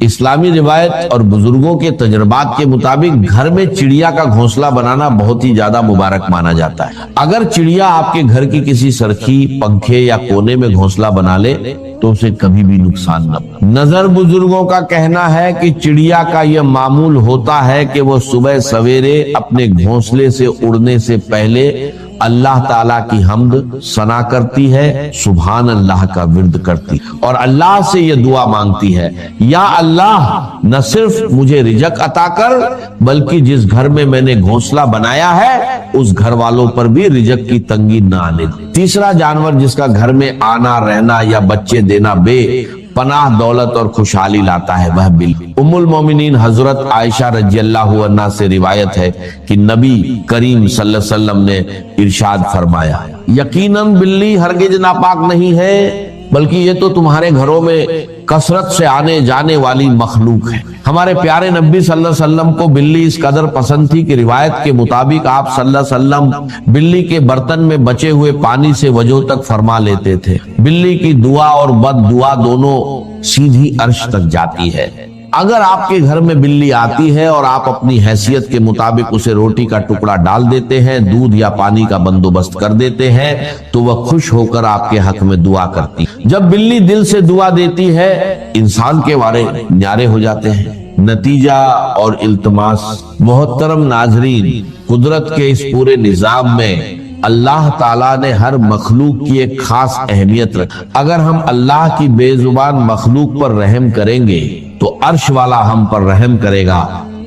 اسلامی روایت اور بزرگوں کے تجربات کے مطابق گھر میں چڑیا کا گھونسلہ بنانا بہت ہی زیادہ مبارک مانا جاتا ہے۔ اگر چڑیا آپ کے گھر کی کسی سرخی، پنکھے یا کونے میں گھونسلہ بنا لے تو اسے کبھی بھی نقصان نہ ہو۔ نظر بزرگوں کا کہنا ہے کہ چڑیا کا یہ معمول ہوتا ہے کہ وہ صبح سویرے اپنے گھونسلے سے اڑنے سے پہلے اللہ تعالیٰ کی حمد ثنا کرتی ہے، سبحان اللہ کا ورد کرتی اور اللہ سے یہ دعا مانگتی ہے، یا اللہ نہ صرف مجھے رزق عطا کر بلکہ جس گھر میں نے گھونسلہ بنایا ہے اس گھر والوں پر بھی رزق کی تنگی نہ آنے دے۔ تیسرا جانور جس کا گھر میں آنا رہنا یا بچے دینا بے پناہ دولت اور خوشحالی لاتا ہے وہ بلی۔ ام المومنین حضرت عائشہ رضی اللہ عنہا سے روایت ہے کہ نبی کریم صلی اللہ علیہ وسلم نے ارشاد فرمایا، یقیناً بلی ہرگز ناپاک نہیں ہے بلکہ یہ تو تمہارے گھروں میں کثرت سے آنے جانے والی مخلوق ہے۔ ہمارے پیارے نبی صلی اللہ علیہ وسلم کو بلی اس قدر پسند تھی کہ روایت کے مطابق آپ صلی اللہ علیہ وسلم بلی کے برتن میں بچے ہوئے پانی سے وضو تک فرما لیتے تھے۔ بلی کی دعا اور بد دعا دونوں سیدھی عرش تک جاتی ہے۔ اگر آپ کے گھر میں بلی آتی ہے اور آپ اپنی حیثیت کے مطابق اسے روٹی کا ٹکڑا ڈال دیتے ہیں، دودھ یا پانی کا بندوبست کر دیتے ہیں تو وہ خوش ہو کر آپ کے حق میں دعا کرتی۔ جب بلی دل سے دعا دیتی ہے انسان کے وارے نیارے ہو جاتے ہیں۔ نتیجہ اور التماس۔ محترم ناظرین، قدرت کے اس پورے نظام میں اللہ تعالیٰ نے ہر مخلوق کی ایک خاص اہمیت رکھی۔ اگر ہم اللہ کی بے زبان مخلوق پر رحم کریں گے تو عرش والا ہم پر رحم کرے گا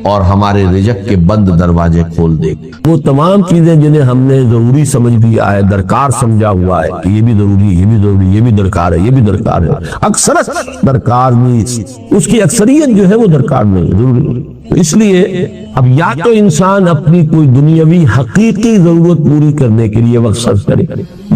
اور ہمارے رزق کے بند دروازے کھول دے گا۔ وہ تمام چیزیں جنہیں ہم نے ضروری سمجھ لیا ہے، درکار سمجھا ہوا ہے کہ یہ بھی ضروری، یہ بھی ضروری، یہ بھی درکار ہے، یہ بھی درکار ہے، اکثرت درکار نہیں، اس کی اکثریت جو ہے وہ درکار نہیں ضروری۔ اس لیے اب یا تو انسان اپنی کوئی دنیاوی حقیقی ضرورت پوری کرنے کے لیے وقت صرف کرے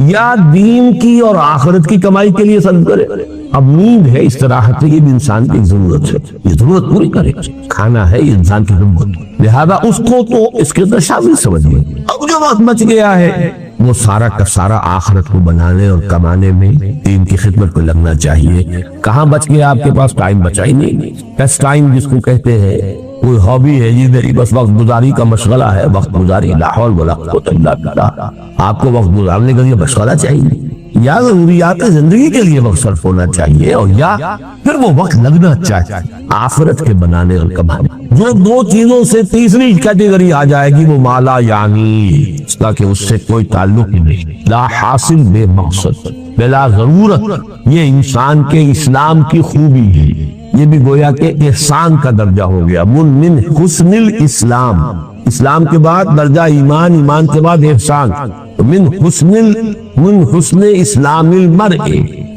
یا دین کی اور آخرت کی کمائی کے لیے صرف کرے۔ اب نیند ہے، استراحت ہے، یہ بھی انسان کی ضرورت ہے، یہ ضرورت پوری کرے۔ کھانا ہے، یہ انسان کی ضرورت، لہذا اس کو تو اس کے اندر شامل سمجھیے۔ اب جو وقت بچ گیا ہے وہ سارا کا سارا آخرت کو بنانے اور کمانے میں دین کی خدمت کو لگنا چاہیے۔ کہاں بچ گیا آپ کے پاس؟ ٹائم بچا ہی نہیں۔ بس ٹائم جس کو کہتے ہیں، کوئی ہابی ہے جی میری، بس وقت گزاری کا مشغلہ ہے، وقت گزاری، لا حول ولا قوت الا باللہ۔ آپ کو وقت گزارنے کا یہ مشغلہ چاہیے، یا ضروریات زندگی کے لیے وقت صرف ہونا چاہیے، اور یا پھر وہ وقت لگنا چاہیے آخرت کے بنانے اور کمانے۔ جو دو چیزوں سے تیسری کیٹیگری آ جائے گی وہ مالا یعنی، اس کا کہ اس سے کوئی تعلق ہی نہیں، لا حاصل بے مقصد بلا ضرورت، یہ انسان کے اسلام کی خوبی ہے۔ یہ بھی گویا کہ احسان کا درجہ ہو گیا، من حسن الاسلام، اسلام کے بعد درجہ ایمان، ایمان کے بعد احسان، من حسن اسلام المرء،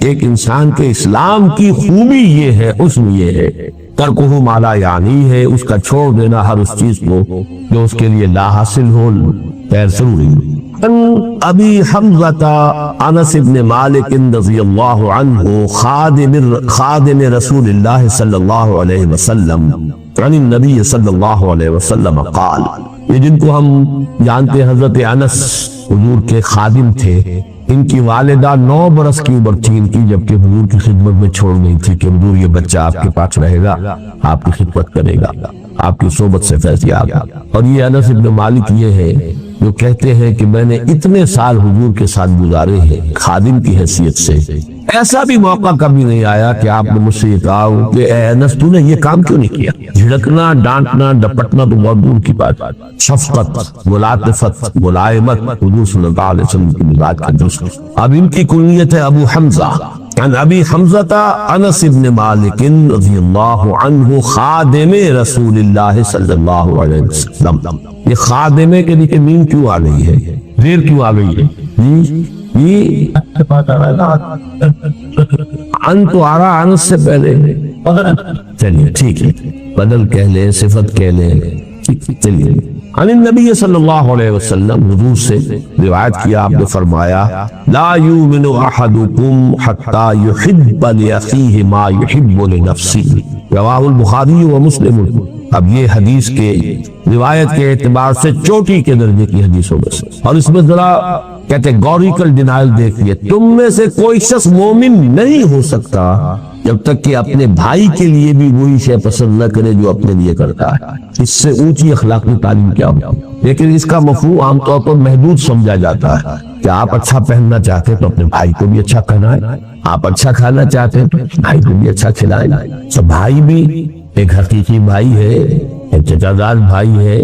ایک انسان کے اسلام کی خوبی یہ ہے، حسن یہ ہے، ترکہ ما لا یعنی ہے، اس کا چھوڑ دینا ہر اس چیز کو جو اس کے لیے لا حاصل ہو، غیر ضروری۔ ابی حمزہ انس بن مالک رضی اللہ عنہ خادم رسول اللہ صلی اللہ علیہ وسلم عن النبی صلی اللہ علیہ وسلم قال، یہ جن کو ہم جانتے ہیں حضرت انس حضور کے خادم تھے، ان کی والدہ 9 برس کی عمر تھی ان کی جبکہ حضور کی خدمت میں چھوڑ گئی تھی کہ حضور یہ بچہ آپ کے پاس رہے گا، آپ کی خدمت کرے گا، آپ کی صحبت سے فیض یاب۔ اور یہ انس بن مالک یہ ہے جو کہتے ہیں کہ میں نے اتنے سال حضور کے ساتھ گزارے ہیں خادم کی حیثیت سے، ایسا بھی موقع کبھی نہیں آیا کہ آپ نے مجھ سے یہ کہا ہو کہ اے انس تو نے یہ کام کیوں نہیں کیا۔ جھڑکنا، ڈانٹنا، ڈپٹنا تو بہت دور کی بات، شفقت، ملاطفت، ملائمت حضور صلی اللہ علیہ وسلم کی مزاج کا جز۔ اب ان کی کنیت ہے ابو حمزہ، عن ابی حمزہ انس بن مالک رضی اللہ عنہ خادم رسول اللہ صلی اللہ علیہ وسلم۔ یہ خادمے کے لیے مین کیوں آ گئی ہے، زیر کیوں آ گئی ہے؟ ان تو آ رہا انس سے پہلے، چلیے ٹھیک ہے، بدل کہہ لیں، صفت کہہ لیں، چلیے۔ عن النبی صلی اللہ علیہ وسلم، حضور سے روایت کیا، آپ نے فرمایا لا یؤمن احدکم حتی یحب لأخیہ ما یحب لنفسہ، رواہ البخاری و مسلم۔ اب یہ حدیث کے روایت کے اعتبار سے چوٹی کے درجے کی حدیثوں میں سے، اور اس میں ذرا کیٹیگوریکل ڈینائل دیکھیے، تم میں سے کوئی شخص مومن نہیں ہو سکتا جب تک کہ اپنے بھائی کے لیے بھی وہی شے پسند نہ کرے جو اپنے لیے کرتا ہے۔ اس سے اونچی اخلاقی تعلیم کیا ہو؟ لیکن اس کا مفہوم عام طور پر محدود سمجھا جاتا ہے کہ آپ اچھا پہننا چاہتے ہیں تو اپنے بھائی کو بھی اچھا پہنائیں، آپ اچھا کھانا چاہتے ہیں تو بھائی کو بھی اچھا کھلائیں۔ تو بھائی بھی ایک حقیقی بھائی ہے، ایک چچا زاد بھائی ہے،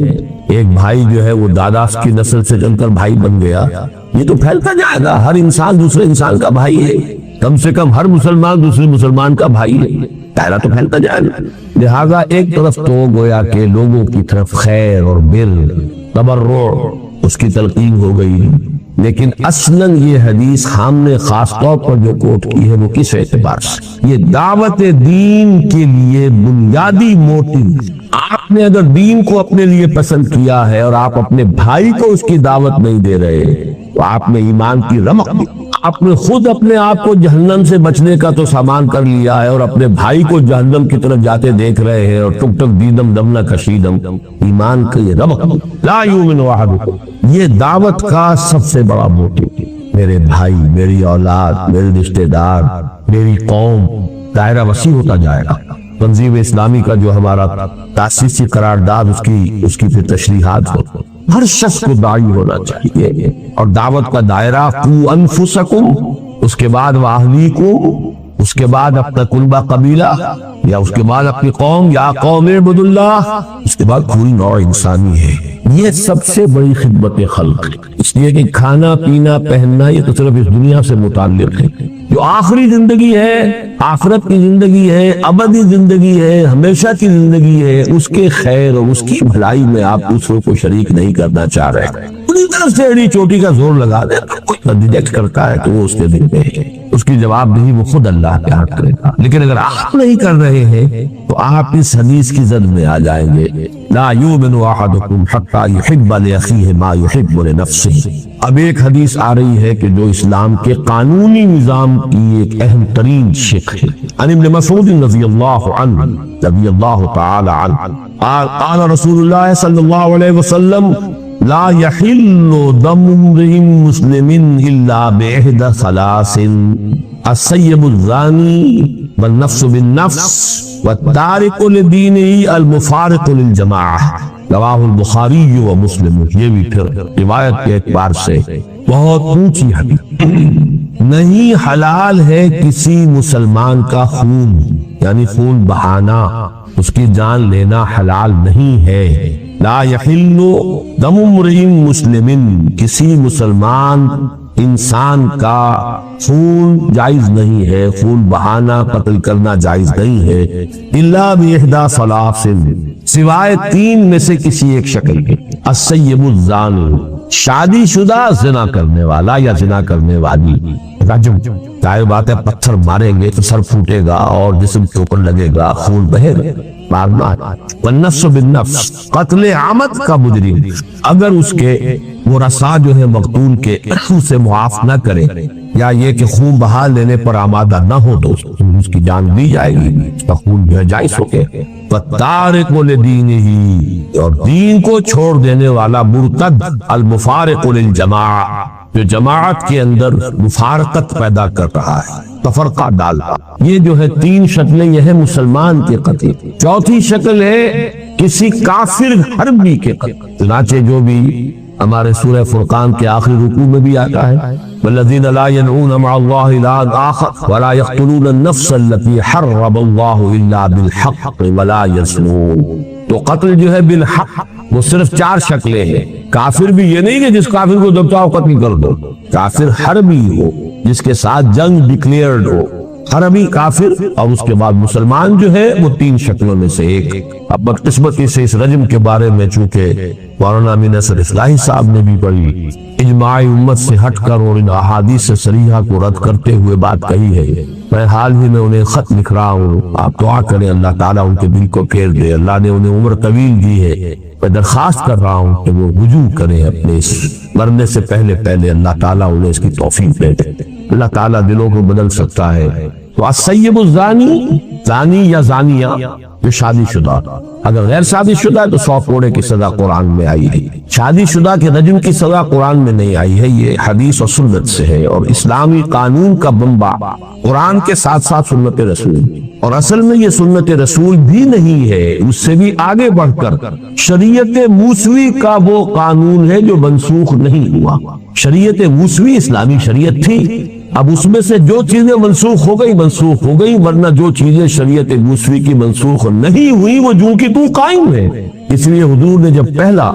ایک بھائی جو ہے وہ دادا کی نسل سے چل کر بھائی بن گیا، یہ تو پھیلتا جائے گا۔ ہر انسان دوسرے انسان کا بھائی ہے، کم سے کم ہر مسلمان دوسرے مسلمان کا بھائی ہے، دائرہ تو پھیلتا جائے گا۔ لہذا ایک طرف تو گویا کہ لوگوں کی طرف خیر اور بر، تبرع، اس کی تلقین ہو گئی، لیکن اصلاً یہ حدیث ہم نے خاص طور پر جو کوٹ کی ہے وہ کس اعتبار سے؟ یہ دعوت دین کے لیے بنیادی موٹو۔ آپ نے اگر دین کو اپنے لیے پسند کیا ہے اور آپ اپنے بھائی کو اس کی دعوت نہیں دے رہے تو آپ نے ایمان کی رمق دی، آپ نے خود اپنے آپ کو جہنم سے بچنے کا تو سامان کر لیا ہے اور اپنے بھائی کو جہنم کی طرف جاتے دیکھ رہے ہیں، اور ٹک ٹک دیدم دم نہ کشیدم، ایمان کا یہ رمق لا یؤمن احدکم، یہ دعوت کا سب سے بڑا موٹو۔ میرے بھائی، میری اولاد، میرے رشتہ دار، میری قوم، دائرہ وسیع ہوتا جائے گا۔ تنظیم اسلامی کا جو ہمارا تاسیسی قرارداد، اس کی پھر تشریحات ہو، ہر شخص کو داعی ہونا چاہیے، اور دعوت کا دائرہ قو انفسکم، اس کے بعد واہلیکم، اس کے بعد اپنا کنبہ قبیلہ، یا اس کے بعد اپنی قوم، یا قوم اعبدوا اللہ، اس کے بعد پوری نوع انسانی ہے۔ یہ سب سے بڑی خدمت خلق، اس لیے کہ کھانا پینا پہننا یہ تو صرف اس دنیا سے متعلق ہے، جو آخری زندگی ہے، آخرت کی زندگی ہے، ابدی زندگی ہے، ہمیشہ کی زندگی ہے، اس کے خیر اور اس کی بھلائی میں آپ دوسروں کو شریک نہیں کرنا چاہ رہے، پوری طرف سے ایڑی چوٹی کا زور لگا دے، کوئی ریجیکٹ کرتا ہے تو وہ اس کے دل میں ہے، اس کی جواب دہی وہ خود اللہ کے ہاتھ کرے گا۔ لیکن اگر آپ نہیں کر رہے ہیں تو آپ اس حدیث کی زد میں آ جائیں گے، لا یؤمن احدکم حتی یحب لاخیہ ما یحب لنفسہ۔ اب ایک حدیث آ رہی ہے کہ جو اسلام کے قانونی نظام کی ایک اہم ترین شق ہے۔ عن ابن مسعود رضی اللہ عنہ رضی اللہ تعالی عنہ قال رسول اللہ صلی اللہ علیہ وسلم لا يحل دم امرئ مسلم الا باحدى ثلاث السيب الزاني والنفس بالنفس والتارك لدينه المفارق للجماعة، رواہ البخاری و مسلم۔ یہ بھی پھر روایت کے اعتبار سے بہت اونچی حدیث۔ نہیں حلال ہے کسی مسلمان کا خون، یعنی خون بہانا، اس کی جان لینا حلال نہیں ہے۔ لا یحل دم امرئ مسلم، کسی مسلمان انسان کا خون جائز نہیں ہے، خون بہانا، قتل کرنا جائز نہیں ہے، الا باحدى ثلاث، سوائے تین میں سے کسی ایک شکل کے۔ السیب الزانی، شادی شدہ زنا کرنے والا یا زنا کرنے والی، رجم، ظاہر بات ہے پتھر ماریں گے تو سر پھوٹے گا اور جسم کے اوپر لگے گا، خون بہے گا، مارنا۔ والنفس بالنفس، قتل عمد کا مجرم، اگر اس کے ورثاء جو ہے مقتول کے سے معاف نہ کرے، یا یہ کہ خون بہا لینے پر آمادہ نہ ہو تو اس کی جان دی جائے گی، اس کا خون جو ہے جائز ہو گیا۔ والتارک لدینہ، اور دین کو چھوڑ دینے والا مرتد، المفارق للجماعہ، جو جماعت کے اندر مفارقت پیدا کر رہا ہے، تفرقہ ڈالتا۔ یہ جو ہے تین شکلیں یہ ہے مسلمان کے قتل۔ چوتھی شکل ہے کسی کافر حربی کے قتل، چنانچہ جو بھی ہمارے سورہ فرقان کے آخری رکوع میں بھی آتا ہے، والذین لا يدعون مع الله إلها آخر ولا يقتلون النفس التي حرم الله إلا بالحق ولا يزنون۔ تو قتل جو ہے بالحق وہ صرف چار شکلیں ہیں۔ کافر بھی یہ نہیں کہ جس کافر کو دبتا ہو قتل کر دو، کافر حربی ہو، جس کے ساتھ جنگ ڈکلیئرڈ ہو، حربی کافر، اور اس کے بعد مسلمان جو ہے وہ تین شکلوں میں سے ایک۔ اب بدقسمتی سے اس رجم کے بارے میں چونکہ مولانا امین نصر اصلاحی صاحب نے بھی بڑی اجماع امت سے ہٹ کر اور ان احادیث صریحہ کو رد کرتے ہوئے بات کہی ہے، میں حال ہی میں انہیں خط لکھ رہا ہوں، آپ دعا کریں اللہ تعالیٰ ان کے دل کو پھیر دے، اللہ نے انہیں عمر طویل دی ہے، میں درخواست کر رہا ہوں کہ وہ رجوع کریں اپنے اس مرنے سے پہلے اللہ تعالیٰ انہیں اس کی توفیق دے دے، اللہ تعالیٰ دلوں کو بدل سکتا ہے۔ تو السیب الزانی، زانی یا زانیہ جو شادی شدہ، اگر غیر شادی شدہ ہے تو 100 کوڑے کی سزا قرآن میں آئی ہے۔ شادی شدہ کے رجم کی سزا قرآن میں نہیں آئی ہے، یہ حدیث اور سنت سے ہے، اور اسلامی قانون کا بنبا قرآن کے ساتھ ساتھ سنت رسول، اور اصل میں یہ سنت رسول بھی نہیں ہے، اس سے بھی آگے بڑھ کر شریعت موسوی کا وہ قانون ہے جو منسوخ نہیں ہوا۔ شریعت موسوی اسلامی شریعت تھی، اب اس میں سے جو چیزیں منسوخ ہو گئی، ورنہ جو چیزیں شریعت موسوی کی منسوخ نہیں ہوئی وہ جو کی تو قائم ہے۔ اس لیے حضور نے جب پہلا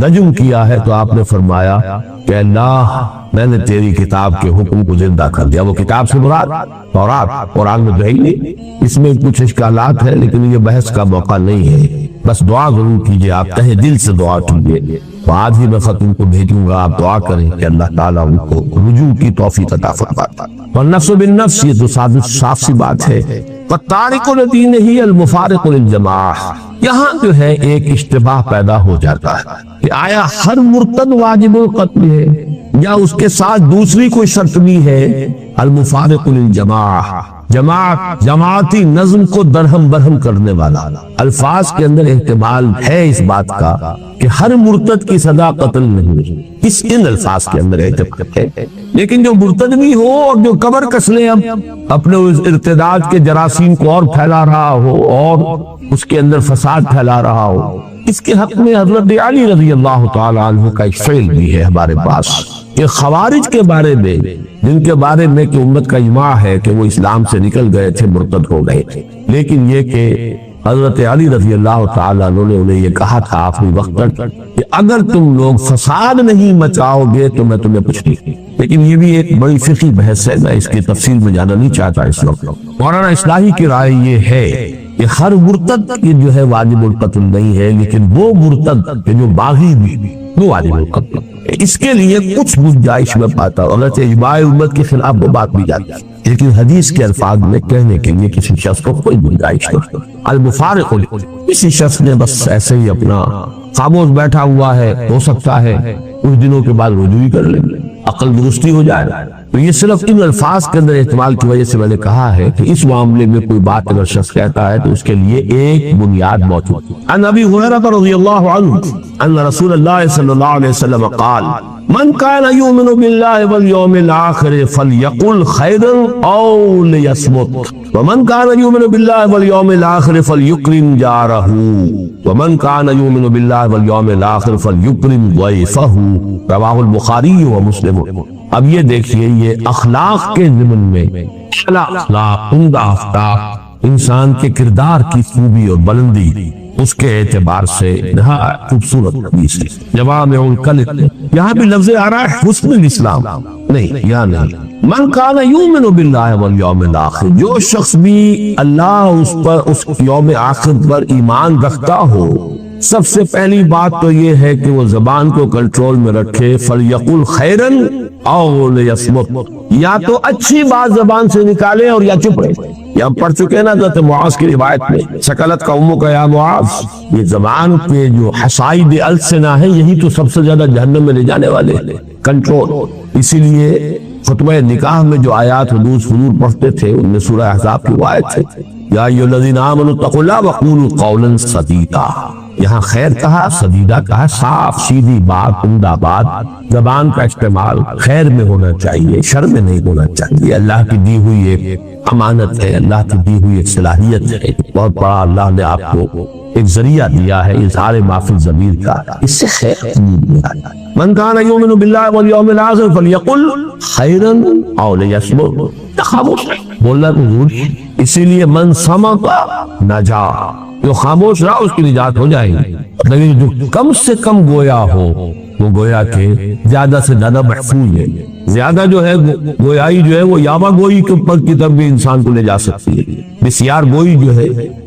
رجم کیا ہے تو آپ نے فرمایا کہ اللہ میں نے تیری کتاب کے حکم کو زندہ کر دیا۔ وہ کتاب سے مراد تورات، قرآن میں تو ہے ہی نہیں، اس میں کچھ اشکالات ہیں لیکن یہ بحث کا موقع نہیں ہے، بس دعا ضرور کیجئے، آپ تہہ دل سے دعا کیجئے۔ تو آج ہی میں خط ان کو بھیجوں گا، آپ دعا کریں کہ اللہ تعالیٰ ان کو رجوع کی توفیق عطا فرمائے۔ والنفس بالنفس، یہ تو صاف سی بات ہے۔ والتارک لدینہ المفارق للجماعہ، یہاں جو ہے ایک اشتباہ پیدا ہو جاتا ہے کہ آیا ہر مرتد واجب القتل ہے یا اس کے ساتھ دوسری کوئی شرط بھی ہے؟ المفارق للجماعہ، جماعتی نظم کو درہم برہم کرنے والا۔ الفاظ کے اندر احتمال ہے اس بات کا کہ ہر مرتد کی سزا قتل نہیں، ان الفاظ کے اندر احتمال ہے، لیکن جو مرتد بھی ہو اور جو قبر کس لے اب اپنے اس ارتداد کے جراثیم کو اور پھیلا رہا ہو اور اس کے اندر فساد پھیلا رہا ہو، اس کے حق میں حضرت علی رضی اللہ تعالی عنہ کا ایک فعل بھی ہے ہمارے پاس۔ یہ خوارج کے بارے میں، جن کے بارے میں کہ امت کا اجماع ہے کہ وہ اسلام سے نکل گئے تھے، مرتد ہو گئے تھے، لیکن یہ کہ حضرت علی رضی اللہ تعالیٰ عنہ نے انہیں یہ کہا تھا آخری وقت تک کہ اگر تم لوگ فساد نہیں مچاؤ گے تو میں تمہیں کچھ نہیں۔ لیکن یہ بھی ایک بڑی فقہی بحث ہے، میں اس کی تفصیل میں جانا نہیں چاہتا اس وقت۔ مولانا اصلاحی کی رائے یہ ہے کہ ہر مرتد کی جو ہے واجب القتل نہیں ہے، لیکن وہ مرتد کہ جو باغی بھی وہ واجب القتل، اس کے لیے کچھ گنجائش میں پاتا ہوں، اگرچہ اجماع امت کے خلاف وہ بات بھی جاتی ہے، لیکن حدیث کے الفاظ میں کہنے کے لیے کسی شخص کو کوئی گنجائش نہیں۔ المفارق، کسی شخص نے بس ایسے ہی اپنا خاموش بیٹھا ہوا ہے، ہو سکتا ہے کچھ دنوں کے بعد رجوع ہی کر لیں، عقل درستی ہو جائے، تو یہ صرف ان الفاظ کے اندر احتمال کی وجہ سے میں نے کہا ہے کہ اس معاملے میں کوئی بات اگر شخص کہتا ہے تو اس کے لیے ایک بنیاد موجود ہے۔ عن ابی ہریرہ رضی اللہ عنہ ان رسول اللہ صلی اللہ علیہ وسلم قال من كان يؤمن بالله واليوم الآخر فليقل خيرا أو ليصمت ومن كان يؤمن بالله واليوم الآخر فليكرم جاره ومن كان يؤمن بالله واليوم الآخر فليكرم ضيفه رواه البخاری ومسلم۔ اب یہ دیکھیے، یہ اخلاق کے ضمن میں اخلاق عمدہ آفتاب انسان کے کردار کی خوبی اور بلندی اس کے اعتبار سے خوبصورت حدیث ہے۔ جوامع الکلم، یہاں بھی لفظ آ رہا ہے حسن الاسلام، نہیں یا نہیں۔ من کان یؤمن باللہ والیوم الآخر، جو شخص بھی اللہ اس یوم آخر پر ایمان رکھتا ہو، سب سے پہلی بات تو یہ ہے کہ وہ زبان کو کنٹرول میں رکھے، فلیقل خیرا او لیصمت، یا تو اچھی بات زبان سے نکالے اور یا چپ رہے۔ یہ ہم پڑھ چکے نا حضرت معاذ کی روایت میں، سکلت قومک یا معاذ، یہ زبان کے جو حصائد السنہ ہیں یہی تو سب سے زیادہ جہنم میں لے جانے والے کنٹرول۔ اسی لیے خطبہ نکاح میں جو آیات حضور پڑھتے تھے ان میں سورہ احزاب کی آیت ہے، یا ایھا الذین آمنوا اتقوا اللہ وقولوا قولا سدیدا، یہاں خیر کہا، سدیدہ کہا، صاف سیدھی بات، عمدہ بات، زبان کا استعمال خیر میں ہونا چاہیے، شر میں نہیں ہونا چاہیے۔ اللہ کی دی ہوئی ایک امانت ہے، اللہ کی دی ہوئی ایک صلاحیت ہے، بہت بڑا اللہ نے آپ کو ایک ذریعہ دیا ہے اظہار ما فی الضمیر کا، اس سے خیر نہیں آتا۔ من کان یؤمن باللہ والیوم الآخر فلیقل خیرا او لیصمت، خاموش بولنا تو ضروری، اسی لیے من صمت نجا، جو خاموش رہا اس کی نجات ہو جائے گی، لیکن جو کم سے کم گویا ہو وہ گویا کہ زیادہ سے زیادہ محفوظ ہے۔ زیادہ جو ہے گویائی جو ہے وہ یاما گوئی کے اوپر کی طرف بھی انسان کو لے جا سکتی ہے، بسیار گوئی جو ہے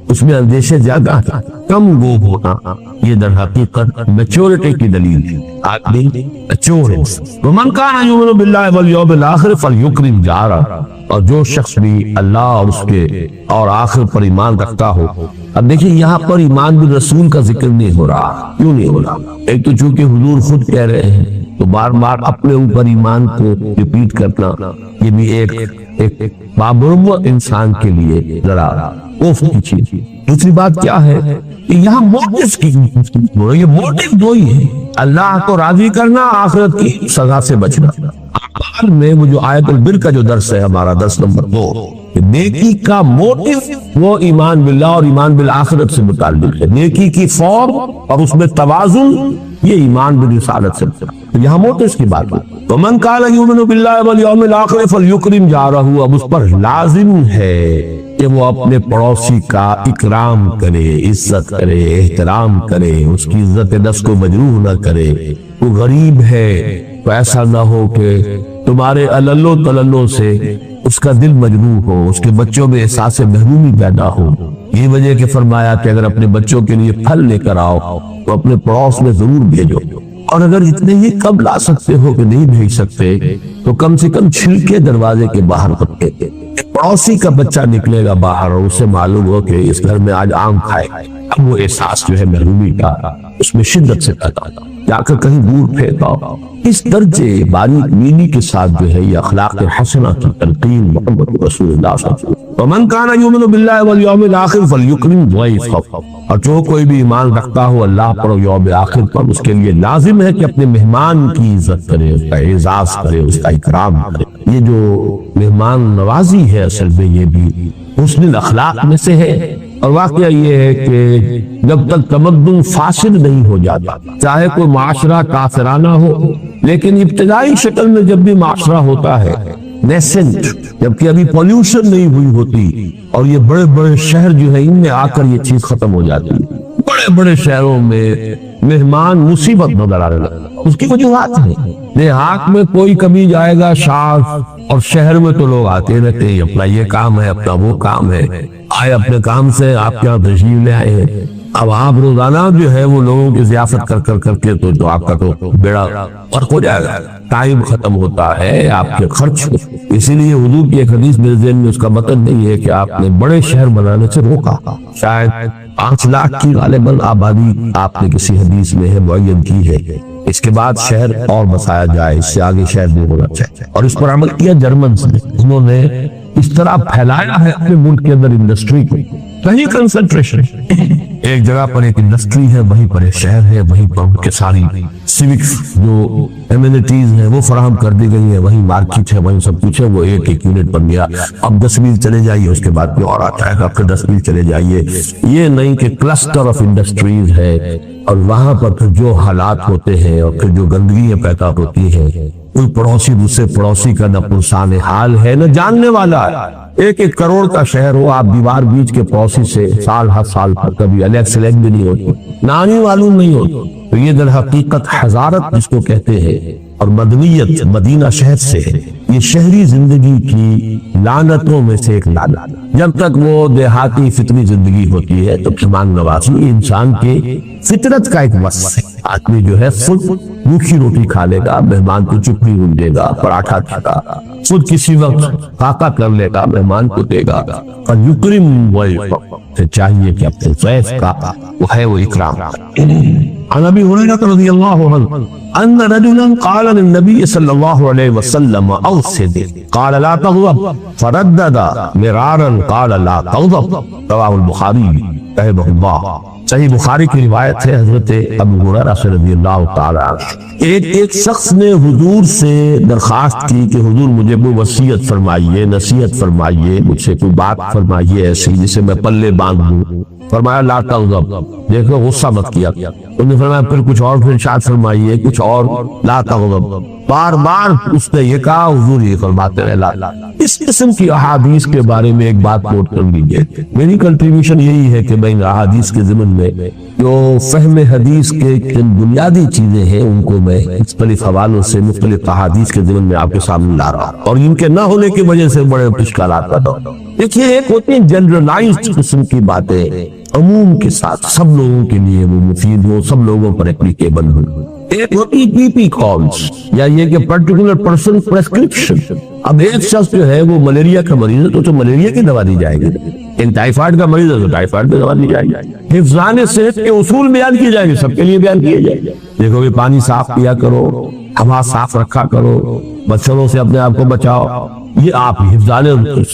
اس میں اندیشے زیادہ ہیں، کم گو ہونا یہ در حقیقت میچورٹی کی دلیل ہے، آدمی میچور ہے۔ ومن کان یؤمن باللہ والیوم الآخر فلیکرم جارہ، اور جو شخص بھی اللہ اور اس کے اور آخر پر ایمان رکھتا ہو۔ اب دیکھیں یہاں پر ایمان بالرسول کا ذکر نہیں ہو رہا، کیوں نہیں ہو رہا؟ ایک تو چونکہ حضور خود کہہ رہے ہیں تو بار بار اپنے اوپر ایمان کو ریپیٹ کرنا یہ بھی ایک بامرمت انسان کے لیے ذرا کوفر کی چیز۔ دوسری بات کیا ہے کہ یہاں موٹیو کی یہ موٹیو دو ہی ہے، اللہ کو راضی کرنا، آخرت کی سزا سے بچنا۔ اعمال میں وہ جو آیت البر کا جو درس ہے ہمارا درس نمبر 2، نیکی کا موٹیو وہ ایمان باللہ اور ایمان بالآخرت سے متعلق ہے، نیکی کی فارم اور اس میں توازن یہ ایمان بالرسالت سے متعلق ہے۔ یہاں موٹیو کی بات ہے، وَمَنْ كَانَ يُؤْمِنُ بِاللَّهِ وَالْيَوْمِ الْآخِرِ فَلْيُكْرِمْ جَارَهُ، اب اس پر لازم ہے کہ وہ اپنے پڑوسی کا اکرام کرے، عزت کرے، احترام کرے، اس کی عزت نفس کو مجروح نہ کرے۔ وہ غریب ہے تو ایسا نہ ہو کہ تمہارے عللو تللو سے اس کا دل مجروح ہو، اس کے بچوں میں احساس محرومی پیدا ہو۔ یہ وجہ کہ فرمایا کہ اگر اپنے بچوں کے لیے پھل لے کر آؤ تو اپنے پڑوس میں ضرور بھیجو، اور اگر اتنے ہی کم لا سکتے ہو کہ نہیں بھیج سکتے تو کم سے کم چھلکے دروازے کے باہر رکھے۔ پڑوسی کا بچہ نکلے گا باہر اور اسے معلوم ہو کہ اس گھر میں آج آم کھائے، اب وہ احساس جو ہے محرومی کا اس میں شدت سے پیدا جا کر کہیں دور پھینکا۔ اس درجے باریک بینی کے ساتھ جو ہے یہ اخلاق حسنہ کی تلقین محمد رسول اللہ صلی اللہ علیہ وسلم۔ وَمَنْ كَانَ يُؤْمِنُ بِاللَّهِ وَالْيَوْمِ الْآخِرِ فَلْيُكْرِمْ ضَيْفَهُ، اور جو کوئی بھی ایمان رکھتا ہو اللہ پر اور یوم آخر پر، اس کے لیے لازم ہے کہ اپنے مہمان کی عزت کرے، اس کا اعزاز کرے، اس کا اکرام کرے۔ یہ جو مہمان نوازی ہے اصل میں یہ بھی حسن الاخلاق میں سے ہے، اور واقعہ یہ ہے کہ جب تک تمدن فاسد نہیں ہو جاتا، چاہے کوئی معاشرہ کافرانہ ہو، لیکن ابتدائی شکل میں جب بھی معاشرہ ہوتا ہے نیسنٹ، جبکہ ابھی پولیوشن نہیں ہوئی ہوتی، اور یہ بڑے بڑے شہر جو ہے ان میں آ کر یہ چیز ختم ہو جاتی ہے، بڑے بڑے شہروں میں مہمان مصیبت نظر آنے لگتا، اس کی وجوہات ہیں۔ دیہات میں کوئی کبھی جائے گا شاذ، اور شہر میں تو لوگ آتے رہتے ہیں، اپنا یہ کام ہے، اپنا وہ کام ہے، آئے اپنے کام سے، آپ کیا تشریف لے آئے ہیں۔ اب آپ روزانہ جو ہے وہ لوگوں کی ضیافت کر کے تو آپ کا تو بیڑا فرق ہو جائے گا، ٹائم ختم ہوتا ہے، آپ کے خرچ۔ اسی لیے حضور کی ایک حدیث میرے ذہن میں اس کا مطلب نہیں ہے کہ آپ نے بڑے شہر بنانے سے روکا، شاید 5 لاکھ کی غالباً آبادی آپ نے کسی حدیث میں ہے معین کی ہے، اس کے بعد شہر اور بسایا جائے، اس سے آگے شہر نہیں ہونا چاہیے۔ اور اس پر عمل کیا جرمنز نے، انہوں نے اس طرح پھیلایا ہے اپنے ملک کے اندر انڈسٹری کو، کہیں کنسنٹریشن، ایک جگہ پر ایک انڈسٹری ہے، وہیں پر ایک شہر ہے، وہیں پر ان کے ساری سیوکس جو ایمینٹیز ہیں وہ فراہم کر دی گئی ہیں، وہیں مارکیٹ ہے، وہیں سب کچھ ہے، وہ ایک یونٹ بن گیا۔ اب 10 میل چلے جائیے، اس کے بعد کوئی اور آتا ہے، اب پھر 10 میل چلے جائیے۔ یہ نہیں کہ کلسٹر آف انڈسٹریز ہے، اور وہاں پر پھر جو حالات ہوتے ہیں اور پھر جو گندگیاں پیدا ہوتی ہیں، کوئی پڑوسی دوسرے پڑوسی کا نہ پرسان حال ہے نہ جاننے والا ہے۔ 1-1 کروڑ کا شہر ہو، آپ دیوار بیچ کے پڑوسی سے سال ہر سال پر کبھی الیکس بھی نہیں ہوتی، نانی معلوم نہیں ہوتی۔ تو یہ در حقیقت حضارت جس کو کہتے ہیں اور مدنیت مدینہ شہر سے ہے، یہ شہری زندگی کی لعنتوں میں سے ایک لعنت۔ جب تک وہ دیہاتی فطری زندگی ہوتی ہے تو مہمان نوازی انسان کے فطرت کا ایک وصف ہے۔ آدمی جو ہے خود روکھی روٹی کھا لے گا، مہمان کو چپڑی گھونڈے گا، پراٹھا کھا گا، خود کسی وقت فاقہ کر لے گا، مہمان کو دے گا۔ فَلْيُكْرِمْ ضَيْفَهُ، پھر چاہیے کہ اپنے ضیف کا وہ ہے وہ اکرام۔ عن ابی ہریرہ رضی اللہ عنہ ان رجلا قال للنبي صلی اللہ علیہ وسلم اوصد قال لا تغضب فردد مرارا قال لا تغضب، رواہ البخاری رحمہ اللہ۔ صحیح بخاری کی روایت ہے، حضرت ابو ہریرہ رضی اللہ تعالی عنہ ایک شخص نے حضور سے درخواست کی کہ حضور مجھے کوئی وصیت فرمائیے، نصیحت فرمائیے، مجھ سے کوئی بات فرمائیے ایسی جسے میں پلے باندھ دوں۔ فرمایا لا تغضب، دیکھو غصہ مت کیا۔ انہوں نے فرمایا پھر کچھ اور، پھر ارشاد فرمائیے کچھ اور، لا تغضب۔ بار بار اس نے یہ کہا، حضور یہ فرماتے رہے لا۔ اس قسم کی احادیث کے بارے میں ایک بات نوٹ کر لیجیے، میری کنٹریبیوشن یہی ہے کہ میں ان احادیث کے ضمن میں جو فہم حدیث کے بنیادی چیزیں ہیں ان کو میں مختلف حوالوں سے مختلف احادیث کے ضمن میں آپ کے سامنے لا رہا ہوں، اور ان کے نہ ہونے کی وجہ سے بڑے اشکالات پیدا ہوتے ہیں۔ دیکھیے، ایک ہوتی ہیں جنرلائزڈ قسم کی باتیں، عموم کے ساتھ سب لوگوں کے لیے وہ مفید ہو، سب لوگوں پر اپلیکیبل ہو۔ ایک ہوتی پی پی کالز، یا یہ کہ پرٹیکولر پرسن پریسکرپشن۔ اب ایک شخص جو ہے وہ ملیریا کا مریض ہے تو ملیریا کی دوا دی جائے گی، ایک ٹائیفائڈ کا مریض ہے تو ٹائیفائڈ کی دوا دی جائے گی۔ حفظان صحت کے اصول بیان کیے جائیں گے، سب کے لیے بیان کیے جائیں گے۔ دیکھو کہ پانی صاف پیا کرو، ہوا صاف رکھا کرو، مچھروں سے اپنے آپ کو بچاؤ، یہ آپ حفظان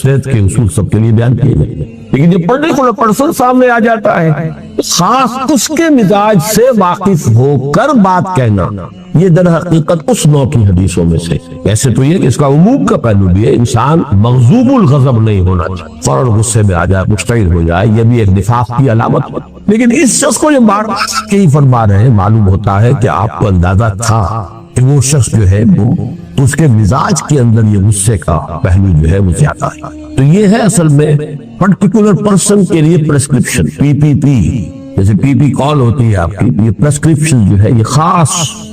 صحت کے اصول سب کے لیے بیان کیے جائیں گے۔ لیکن جب پرٹیکولر پرسن سامنے آ جاتا ہے خاص اس کے مزاج سے واقف ہو کر بات کہنا، یہ در حقیقت اس نوع کی حدیثوں میں سے. ایسے تو یہ کہ اس کا عموم کا پہلو بھی ہے، انسان مغضوب الغضب نہیں ہونا چاہیے، فوراً غصے میں آ جائے، مشتعل ہو جائے، یہ بھی ایک نفاق کی علامت ہے. لیکن اس شخص کو یہ بار بار یہی فرما رہے ہیں، معلوم ہوتا ہے کہ آپ کو اندازہ تھا کہ وہ شخص جو ہے وہ اس کے مزاج کے اندر یہ غصے کا پہلو جو ہے وہ زیادہ ہے. تو یہ ہے اصل میں پرٹیکولر پرسن کے لیے پرسکرپشن، PPP جیسے PP کال ہوتی ہے آپ کی، یہ پرسکرپشن جو ہے یہ خاص،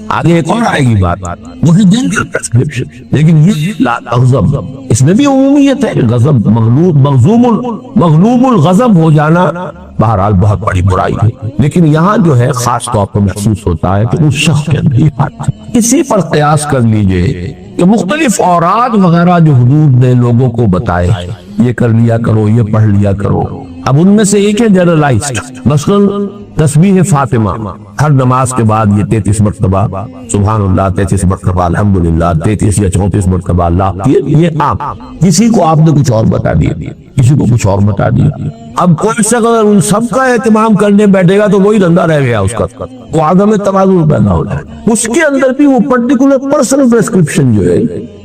آگے ایک اور آئے گی بات، وہ ہے جنرل پرسکرپشن. لیکن یہ لا تغضب، اس میں بھی عمومیت ہے، غضب مغلوب الغضب ہو جانا بہرحال بہت بڑی برائی ہے. لیکن یہاں جو ہے خاص طور پر محسوس ہوتا ہے کہ اس شخص کے اندر یہ بات. اسی پر قیاس کر لیجئے کہ مختلف اوراد وغیرہ جو حضور نے لوگوں کو بتائے، یہ کر لیا کرو، یہ پڑھ لیا کرو. اب ان میں سے ایک ہے جنرلائزڈ، مثلا تسبیح فاطمہ، ہر نماز کے بعد یہ 33 مرتبہ سبحان اللہ، 33 مرتبہ الحمدللہ، 33 یا 34 مرتبہ اللہ، یہ عام. کسی کو آپ نے کچھ اور بتا دیا، کسی کو کچھ اور بتا دیا. اب کوئی شخص اگر ان سب کا اہتمام کرنے بیٹھے گا تو وہی دھندا رہ گیا اس کا، وہ عدم توازن پیدا ہو جائے. اس کے اندر بھی وہ پرٹیکولر پرسنل پرسکرپشن جو ہے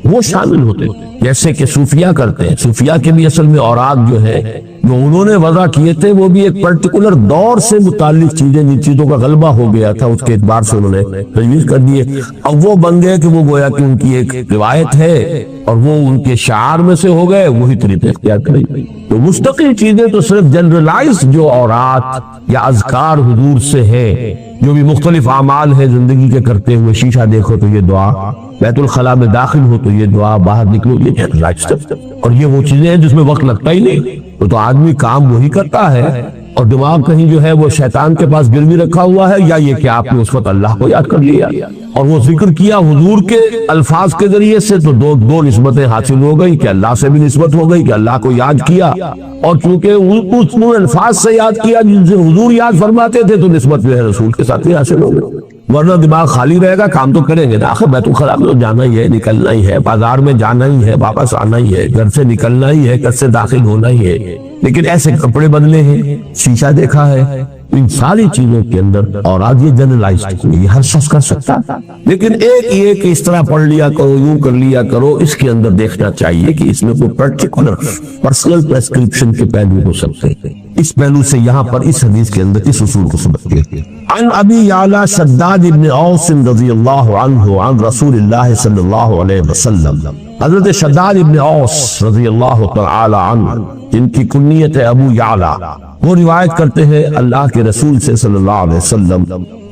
وہ شامل ہوتے ہیں، جیسے کہ صوفیہ کرتے ہیں. صوفیہ کے بھی اصل میں اوراد جو ہے جو انہوں نے وضع کیے تھے وہ بھی ایک پرٹیکولر دور سے متعلق چیزیں، جن چیزوں کا غلبہ ہو گیا تھا اس کے اعتبار سے انہوں نے تجویز کر دیے. اب وہ بن گئے کہ وہ گویا کہ ان کی ایک روایت ہے اور وہ ان کے شعار میں سے ہو گئے، وہی طریقے اختیار کریں. تو مستقل چیزیں تو صرف جنرلائز جو اورات یا اذکار حضور سے ہے، جو بھی مختلف اعمال ہے زندگی کے کرتے ہوئے، شیشہ دیکھو تو یہ دعا، بیت الخلاء میں داخل ہو تو یہ دعا، باہر نکلو یہ جنرلائز. اور یہ وہ چیزیں ہیں جس میں وقت لگتا ہی نہیں، تو آدمی کام وہی کرتا ہے اور دماغ کہیں جو ہے وہ شیطان کے پاس گروی رکھا ہوا ہے، یا یہ کہ آپ نے اس وقت اللہ کو یاد کر لیا اور وہ ذکر کیا حضور کے الفاظ کے ذریعے سے، تو دو نسبتیں حاصل ہو گئی کہ اللہ سے بھی نسبت ہو گئی کہ اللہ کو یاد کیا، اور چونکہ اس الفاظ سے یاد کیا جن سے حضور یاد فرماتے تھے، تو نسبت جو ہے رسول کے ساتھ ہی حاصل ہو گئی. ورنہ دماغ خالی رہے گا، کام تو کریں گے نا، آخر بیت الخلاء میں تو جانا ہی ہے، نکلنا ہی ہے، بازار میں جانا ہی ہے، واپس آنا ہی ہے، گھر سے نکلنا ہی ہے، گھر سے داخل ہونا ہی ہے. لیکن ایسے کپڑے بدلے ہیں، شیشہ دیکھا ہے، ان ساری چیزوں کے اندر اور آج یہ جنرلائزڈ، یہ ہر شخص کر سکتا. لیکن ایک یہ کہ اس طرح پڑھ لیا کرو، یوں کر لیا کرو، اس کے اندر دیکھنا چاہیے کہ اس میں کوئی پرٹیکولر پرسنل پرسکرپشن کے پہلو ہو سکتے ہیں. اس پہلو سے یہاں پر اس حدیث کے اندر اس اصول کو سمجھتے ہیں. عن ابی یعلا شداد ابن اوس رضی اللہ عنہ عن رسول اللہ صلی اللہ علیہ وسلم، حضرت شداد ابن اوس رضی اللہ تعالی عنہ جن کی کنیت ہے ابو یعلا، وہ روایت کرتے ہیں اللہ کے رسول سے صلی اللہ علیہ وسلم،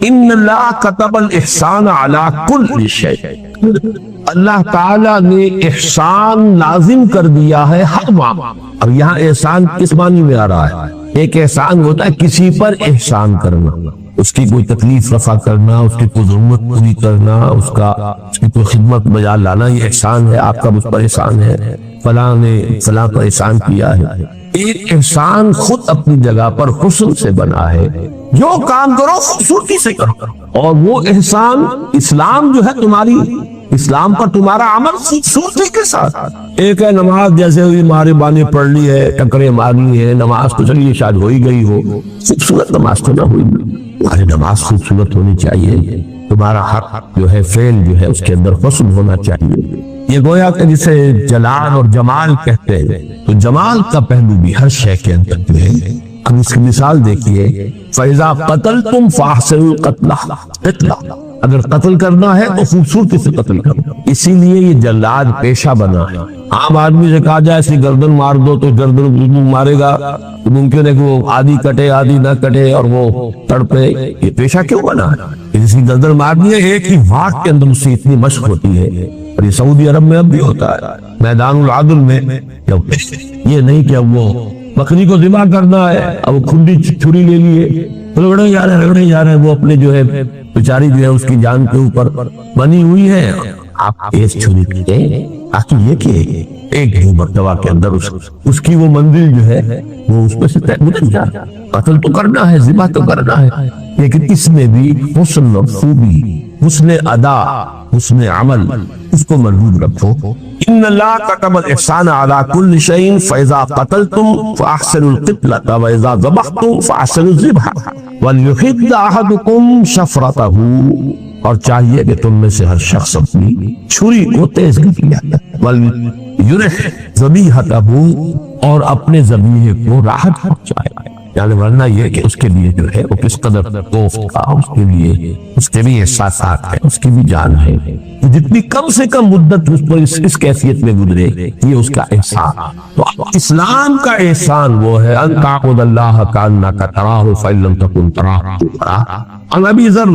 ان اللہ کتب الاحسان علی کل شیء، اللہ تعالیٰ نے احسان لازم کر دیا ہے ہر معاملہ. اور یہاں احسان کس معنی میں آ رہا ہے؟ ایک احسان ہوتا ہے کسی پر احسان کرنا، اس کی کوئی تکلیف رفع کرنا، اس کی کوئی ضرورت پوری کرنا، اس کی کوئی خدمت بجا لانا، یہ احسان ہے. آپ کا مجھ پر احسان ہے، فلاں نے فلاں پر احسان کیا ہے. ایک احسان خود اپنی جگہ پر حسن سے بنا ہے، جو کام کرو خوبصورتی سے کرو. اور وہ احسان اسلام جو ہے تمہاری، اسلام پر تمہارا عمل خوبصورتی کے ساتھ. ایک ہے نماز جیسے ہوئی مارے بانے پڑھ لی ہے، ٹکرے مارنی ہے، نماز تو چلیے شاید ہو ہی گئی ہو، خوبصورت نماز تو نہ ہوئی. تمہاری نماز خوبصورت ہونی چاہیے، تمہارا حق جو ہے فعل جو ہے اس کے اندر حسن ہونا چاہیے. یہ گویا کہ جسے جلال اور جمال کہتے ہیں، تو جمال کا پہلو بھی ہر شے کے اندر جو ہے. اب اس کی مثال دیکھیے، فَإِذَا قَتَلْتُمْ فَأَحْسِنُوا الْقَتْلَ، اگر قتل کرنا ہے تو خوبصورتی سے قتل کرو. اسی لیے یہ جلاد پیشہ بنا ہے. عام آدمی سے کہا جائے اسی گردن مار دو تو گردن مارے گا، تو ممکن ہے کہ وہ آدھی کٹے آدھی نہ کٹے اور وہ تڑپے. یہ پیشہ کیوں بنا ہے؟ اسی گردن مارنی ہے، ایک ہی واٹ کے اندر اس سے اتنی مشق ہوتی ہے. اور یہ سعودی عرب میں اب بھی ہوتا ہے، میدان العدل میں. یہ نہیں کہ اب وہ بکری کو ذبح کرنا ہے، اب وہ کھنڈی چھری لے لیے رگڑے جا رہے ہیں، وہ اپنے جو ہے بیچاری جو ہے اس کی جان کے اوپر بنی ہوئی ہے. آپ ایس چھری کیے تاکہ یہ کہ ایک دو مرتبہ کے اندر اس کی وہ منزل جو ہے وہ اس میں سے طے جا. قتل تو کرنا ہے، ذبح تو کرنا ہے، لیکن اس میں بھی حسن اور خوبی، حسن ادا، حسن عمل، اس کو مربوط رکھو. ان اللہ کتب الاحسان علی کل شیء فاذا قتلتم فاحسنوا القتلۃ واذا ذبحتم فاحسنوا الذبح وليحد احدکم شفرتہ، اور چاہیے کہ تم میں سے ہر شخص اپنی چھری کو تیز کیا، ولیرح ذبیحتہ، اور اپنے ذبیحے کو راحت پہنچائے، یعنی ورنہ یہ کہ اس کے لیے جو ہے وہ کس قدر خوف کا، اس کے بھی احساسات ہیں، اس کی بھی جان ہے، جتنی کم سے کم مدت اس پر اس کیفیت میں گزرے یہ اس کا احسان۔ تو اسلام کا احسان وہ ہے ان تعبد اللہ کانک تراہ فإن لم تکن تراہ تراہ۔ عن ابی ذر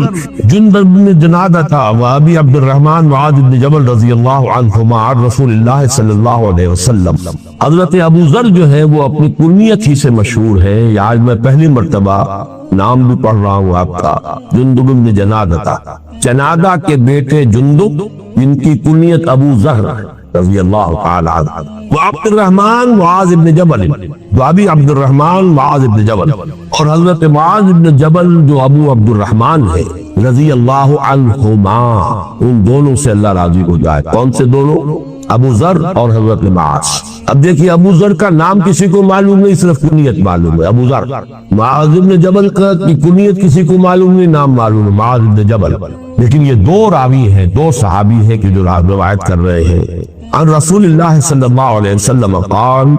جندب بن جنادہ و ابی عبد الرحمن معاذ بن جبل رضی اللہ عنہما عن رسول اللہ صلی اللہ علیہ وسلم۔ حضرت ابو ذر جو ہے وہ اپنی کنیت ہی سے مشہور ہے، آج میں پہلی مرتبہ نام بھی پڑھ رہا ہوں آپ کا، جندب بن جنادہ، جنادہ کے بیٹے جندب جن کی کنیت ابو ذر رضی اللہ تعالی عنہ، وہ عبد الرحمن معاذ بن جبل، ابی عبد الرحمن معاذ بن جبل، اور حضرت معاذ بن جبل جو ابو عبد الرحمن ہے رضی اللہ عنہما، ان دونوں سے اللہ راضی ہو جائے۔ کون سے دونوں؟ ابو ذر اور حضرت معاذ۔ اب دیکھیے ابو ذر کا نام کسی کو معلوم نہیں، صرف کنیت معلوم ہے ابو ذر۔ معاذ بن جبل کا کنیت کسی کو معلوم نہیں، نام معلوم ہے معاذ بن جبل۔ لیکن یہ دو راوی ہیں، دو صحابی ہیں کہ جو روایت کر رہے ہیں۔ عن رسول اللہ صلی اللہ علیہ وسلم قال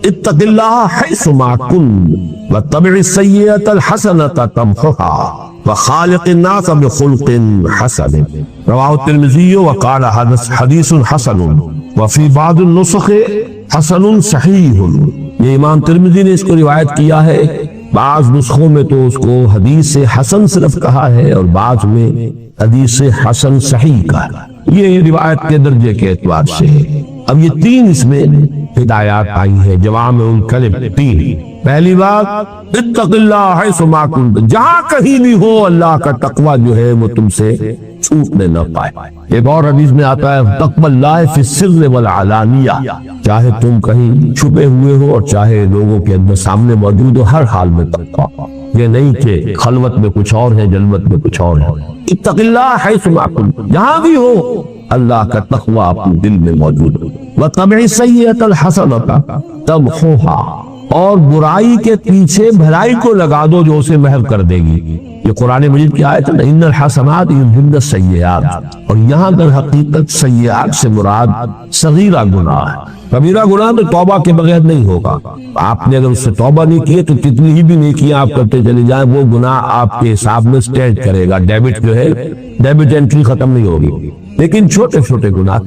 اتق اللہ حیث ما كنت واتبع السیئۃ الحسنۃ تمحها وخالق الناس بخلق حسن، رواه الترمذی وقال حدیث حسن وفی بعض النسخ حسن صحیح۔ یہ امام ترمذی نے اس کو روایت کیا ہے، بعض نسخوں میں تو اس کو حدیث حسن صرف کہا ہے اور بعض میں حدیث حسن صحیح کہا ہے۔ یہ روایت کے درجے کے اعتبار سے ہے۔ اب یہ تین اس میں ہدایات آئی ہیں، جوامع الکلم تین۔ پہلی بات اتق اللہ حیث ما کنت، جہاں کہیں بھی ہو اللہ کا تقوی جو ہے وہ تم سے چھوٹنے نہ پائے۔ ایک اور حدیث میں آتا ہے تقوی اللہ فی السر والعلانیہ، چاہے تم کہیں چھپے ہوئے ہو اور چاہے لوگوں کے اندر سامنے موجود ہو، ہر حال میں تقوی، یہ نہیں کہ خلوت میں کچھ اور ہے جلوت میں کچھ اور ہے۔ اتق اللہ حیث ما کنت، جہاں بھی ہو اللہ کا تقوی اپنے دل میں موجود ہو۔ وَاتَّبِعِ السَّيِّئَةَ الْحَسَنَةَ تَمْحُوهَا، اور برائی کے پیچھے بھلائی کو لگا دو جو اسے محو کر دے گی۔ یہ قرآن مجید کی آیت ہے، ان الحسنات یذہبن السیئات، اور یہاں در حقیقت سیئات سے مراد صغیرہ گناہ ہے۔ کبیرہ گناہ تو توبہ کے بغیر نہیں ہوگا، آپ نے اگر اس سے توبہ نہیں کی تو کتنی ہی بھی نیکیاں آپ کرتے چلے جائیں وہ گناہ آپ کے حساب میں سٹینڈ کرے گا، ڈیبٹ جو ہے ڈیبٹ انٹری ختم نہیں ہوگی۔ لیکن چھوٹے چھوٹے گناہ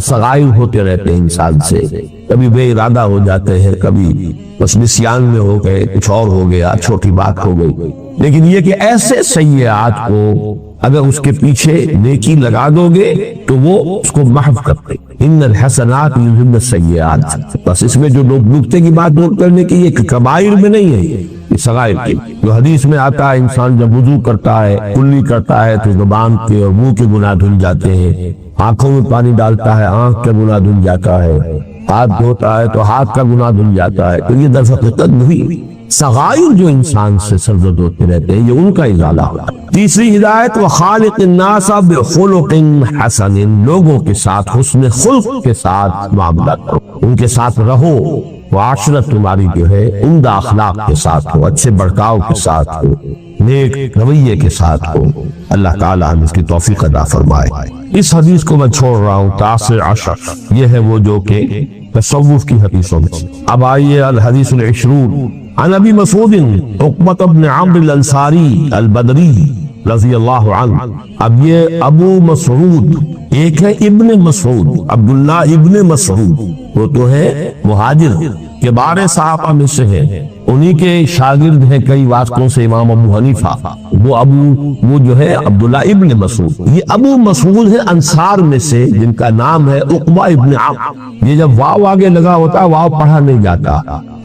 صغائر ہوتے رہتے ہیں انسان سے، کبھی بے ارادہ ہو جاتے ہیں، کبھی بس نسیان میں ہو گئے، کچھ اور ہو گیا، چھوٹی بات ہو گئی۔ لیکن یہ کہ ایسے سیئات کو اگر اس کے پیچھے نیکی لگا دو گے تو وہ اس کو محو کرتے۔ ان الحسنات یذہبن السیئات، بس اس میں جو لوگ نکتے کی بات نوٹ کرنے کی، یہ کبائر میں نہیں ہے، یہ صغائر کی۔ جو حدیث میں آتا ہے انسان جب وضو کرتا ہے، کلی کرتا ہے تو زبان کے اور منہ کے گناہ دھل جاتے ہیں، آنکھوں میں پانی ڈالتا ہے آنکھ کا گناہ دھل جاتا ہے، ہاتھ دھوتا ہے تو ہاتھ کا گناہ دھل جاتا ہے۔ تو یہ در حقیقت نہیں، صغائر جو انسان سے سرزد ہوتے رہتے ہیں یہ ان کا ازالہ ہوتا ہے۔ تیسری ہدایت وخالق الناس بخلق حسن، لوگوں کے ساتھ حسن خلق کے ساتھ معاملہ کرو، ان کے ساتھ رہو، معاشرت تمہاری جو ہے عمدہ اخلاق کے ساتھ ہو، اچھے برتاؤ کے ساتھ ہو، نیک رویے کے ساتھ ہو۔ اللہ تعالی ہم اس کی توفیق عطا فرمائے۔ اس حدیث کو میں چھوڑ رہا ہوں، 19 یہ ہے وہ جو کہ تصوف کی حدیثوں میں۔ اب آئیے الحدیث العشرون عن ابی مسعود عقبۃ بن عمرو الانصاری البدری رضی اللہ عنہ۔ اب یہ ابو مسعود ایک ہے ابن مسعود، عبداللہ ابن مسعود، وہ تو ہے مہاجر کے بارے صحابہ میں سے ہے، انہی کے شاگرد ہیں کئی واسطوں سے امام ابو حنیفہ، وہ جو ہے عبداللہ ابن مسعود۔ یہ ابو مسعود ہے انصار میں سے جن کا نام ہے عقبہ ابن عمرو۔ یہ جب واو آگے لگا ہوتا ہے واو پڑھا نہیں جاتا،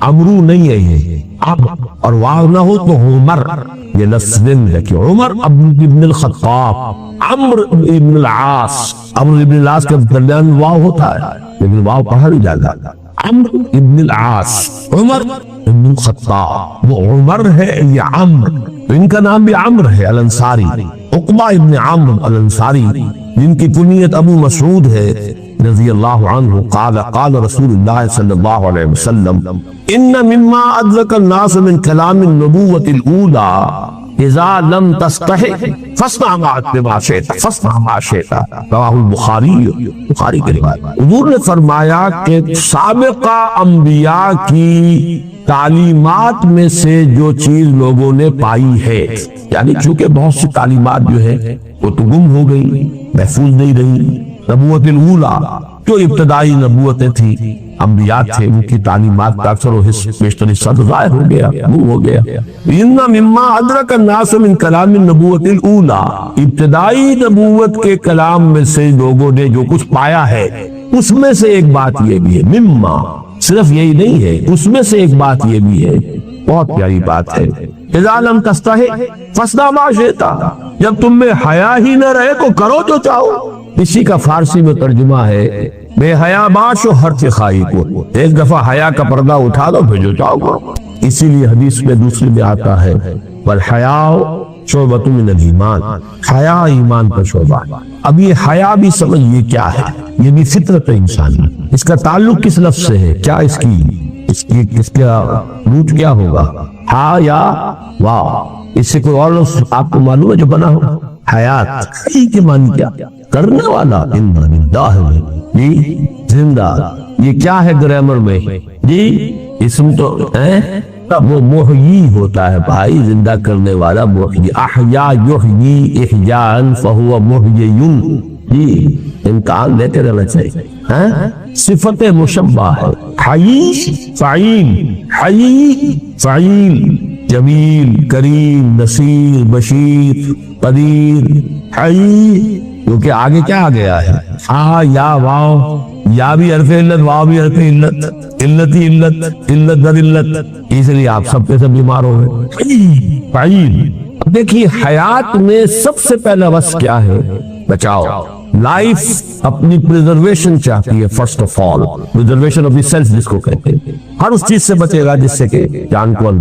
عمرو نہیں ہے یہ، اور واو نہ ہو تو عمر، یہ لفظ ہے کہ عمر ابن الخطاب، عمرو ابن العاص، عمرو ابن العاص کے درمیان واو ہوتا ہے لیکن واو پڑھا نہیں جاتا، عمرو ابن العاص، عمر ابن الخطاب، وہ عمر ہے یہ عمر، ان کا نام بھی عمر ہے الانصاری، عقبہ ابن عمرو الانصاری جن کی کنیت ابو مسعود ہے، رضی اللہ عنہ قال قال رسول اللہ صلی اللہ علیہ وسلم ان مما ادرک الناس من کلام النبوۃ الاولى اذا لم تستحی فاصنع ما شئت فاصنع ما شئت رواہ البخاری، بخاری کی روایت۔ حضور نے فرمایا کہ سابقہ انبیاء کی تعلیمات میں سے جو چیز لوگوں نے پائی ہے، یعنی چونکہ بہت سی تعلیمات جو ہے وہ تو گم ہو گئی، محفوظ نہیں رہی۔ نبوت الاولیٰ جو ابتدائی نبوتیں تھیں، انبیاء تھے، ان کی تعلیمات کا اکثر و بیشتر حصہ ظاہر ہو گیا، گم ہو گیا۔ ان مما ادرک الناس من کلام النبوۃ الاولیٰ، ابتدائی نبوت کے کلام میں سے لوگوں نے جو کچھ پایا ہے، اس میں سے ایک بات یہ بھی ہے، مما صرف یہی نہیں ہے، اس میں سے ایک بات یہ بھی ہے، بہت پیاری بات ہے، اذا لم تستحی فاصنع ما شئت، جب تم میں حیا ہی نہ رہے تو کرو جو چاہو۔ اسی کا فارسی میں ترجمہ ہے بے حیا باش و ہر خائی کو، ایک دفعہ حیا کا پردہ اٹھا دو پھر جو چاہو کرو۔ اسی لیے حدیث میں دوسری میں آتا ہے والحیاء شعبۃ من الایمان، حیا ایمان کا شعبہ۔ اب یہ حیا بھی سمجھیے کیا ہے، یہ بھی فطرت انسانی، اس کا تعلق کس لفظ سے ہے، کیا اس کا روٹ کیا ہوگا، ہا یا واو، اس سے کوئی اور لفظ آپ کو معلوم ہے جو بنا ہو؟ حیات، حی کے معنی کیا؟ کرنے والا، انا للہ جی زندہ، یہ کیا ہے گرامر میں جی؟ اسم تو وہ محیی ہوتا ہے بھائی، زندہ کرنے والا محیی، احیا یحیی احیاء فہو محیی جی، امتحان لیتے رہنا چاہیے۔ صفت مشبہ ہے، حی فعیل، حی فعیل، جمیل کریم نصیر بشیر قدیر، حی کیونکہ آگے کیا آ گیا ہے، ہا یا واو، یا بھی حرف علت، واو بھی حرف علت، علت ہی علت، علت در علت، اس لیے آپ سب کے سب بیمار ہو گئے۔ فعیل، اب دیکھیے حیات میں سب سے پہلا وصف کیا ہے؟ بچاؤ، لائف اپنی پریزرویشن چاہتی ہے، first of all preservation of the self جس کو کہتے ہیں، ہر اس چیز سے بچے گا جس سے کہ جان کو